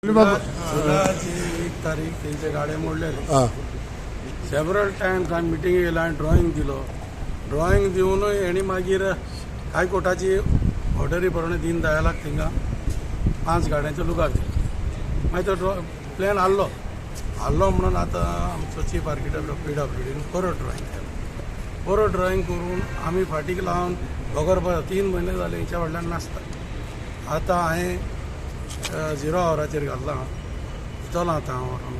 सोळाची 1 तारीख तेंचे गाडे मोडलेले. Several Times हांवें मिटींग येयला आनी ड्रॉईंग दिलो. ड्रॉईंग दिवनूय हेणी मागीर हायकोर्टाची ऑर्डरी प्रमाणे दीन दयालाक थिंगा 5 गाड्यांचो लुगार दिलो. मागीर तो प्लॅन हाडलो म्हणून आतां आमचो चीफ आर्किटेक्ट PWDन परत ड्रॉईंग केलो. परत ड्रॉईंग करून आमी फाटीक लावन दोगोर 3 म्हयने जाले हेच्या कडल्यान नासता. आतां हांवें 0 आवराचेर घातलां, चला आतां हांव व्हरोन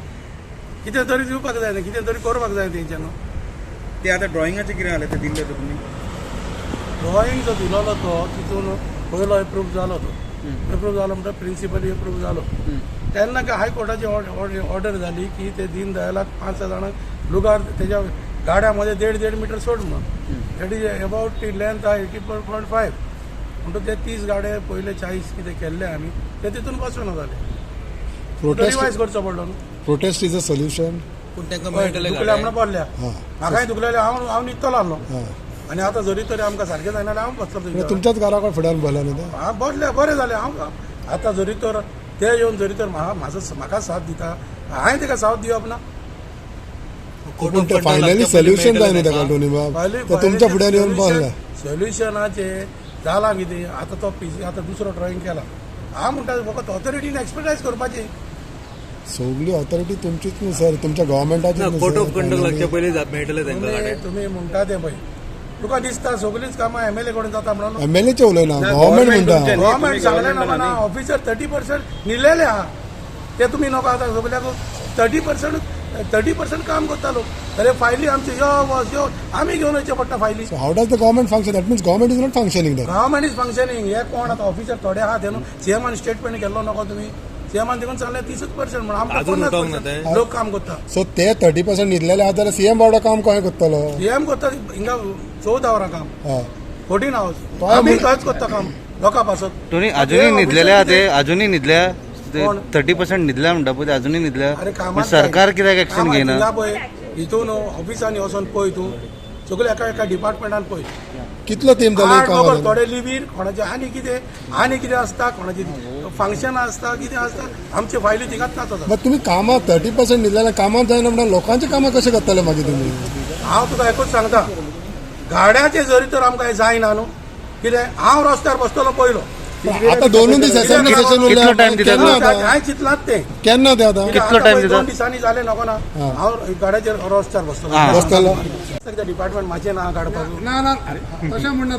कितें तरी दिवपाक जाय न्ही, कितें तरी करपाक जाय तेंच्यान. ते आतां ड्रॉइंगाचे कितें जालें ते दिल्ले तुमी? ड्रॉईंग जो दिलोलो तो तितून पयलो एप्रूव जालो तो. एप्रूव जालो म्हणटा प्रिंसिपली एप्रूव जालो. तेन्ना हायकोर्टाची ऑर्डर जाली की ते दीन दयालाक 5 जाणांक लुगार तेज्या गाड्या मध्ये 1.5 मीटर सोड म्हणून. दॅट इज अबाउट ती लेंथ आहा 80.5 म्हणटून ते 30 गाडे पयले 40 कितें केल्ले आमी ते तितून बसना जाले. रिवायज करचो पडलो न्हू. Protest is a solution. दुखल्या म्हणून पडल्या म्हाकाय दुखलेले हांव न्हिदतलो आसलो. आनी आतां जरी तरी आमकां सारकें जायना जाल्यार हांव बसतलो. तुमच्याच घरा फुड्यान भरला न्ही ते. हांव बसले बरें जालें. हांव आतां जरी तर ते येवन जरी तर म्हाका साथ दिता हांवें ताका साथ दिवप ना. पूण ते फायनली सोल्युशन जाय न्ही ताका दोनी बाब. तो तुमच्या फुड्यान येवन बसला. सोल्युशनाचे जाला कितें आतां तो आतां दुसरो ड्रॉईंग केला. हांव म्हणटा फकत ऑथॉरिटीन एक्सपर्टायज करपाची. सगळी ऑथॉरिटी तुमचीच न्ही सर, तुमच्या गव्हर्मेंटाची. कोर्ट ऑफ कंडक्ट लागचे पयलीं मेळटले तांकां. तुम्ही म्हणटा ते पळय तुका दिसता सगळींच कामां MLA कडून जाता म्हणून. MLAचे उलयना, गव्हर्मेंट म्हणटा. गव्हर्मेंट सांगलें ना म्हणा ऑफिसर 30% न्हिदलेले आहा. ते तुमी नका आतां सगळ्याक 30% काम करतालो. अरे फायली आमचे यो आमी घेवन वयचे पडटा फायली. How does the government function? That means government is not functioning that. Government is functioning. हे कोण आतां ऑफिसर थोडे आहा ते न्हू. CMन स्टेटमेंट केल्लो नका तुमी. CMन देखून सांगलें 30% म्हणून आमकां 50% लोक काम करता. सो ते 30% न्हिदलेले आहा जाल्यार CM बावडो काम कशें करतलो? CM करता हिंगा 14 वरां काम 14 आवर्स. तो आमी थंयच करता काम लोकां पासत. तुम्ही अजूनही निधलेल्या ते अजूनही निधल्या 30% निधल्या म्हणटा पळय ते अजूनही निधल्या. अरे कामात सरकार कित्याक एक्शन घेयना? हिंगा पळय हितून ऑफिसांनी वचोन पळय तूं सगळे एका डिपार्टमेंटान पळय कितलो तेम जालो? थोडे लिव्हीर कोणाचे आनी कितें आसता, कोणाची फंक्शनां आसता, कितें आसता. आमचे फायली थिंगाच जाता. मग तुम्ही कामां 30% न्हिदलेल्या कामात जायना म्हणटा लोकांची कामां कशें करतले मागीर तुमी? हांव तुका एकूच सांगता गाड्याचे जरी तर आमकां जायना न्हू. कितें हांव रस्त्यार बसतलो पयलो. आता 2 दीस असेंब्ली सेशन कितलो टायम दिता? हांवें चिंतलात तें केन्ना ते आता? कितलो टायम दिता? 2 दिसांनी जालें नको ना. हांव गाड्याचेर रस्त्यार बसतलो. बसतलो डिपार्टमेंट म्हाजें ना काडपाक. ना तशें म्हणना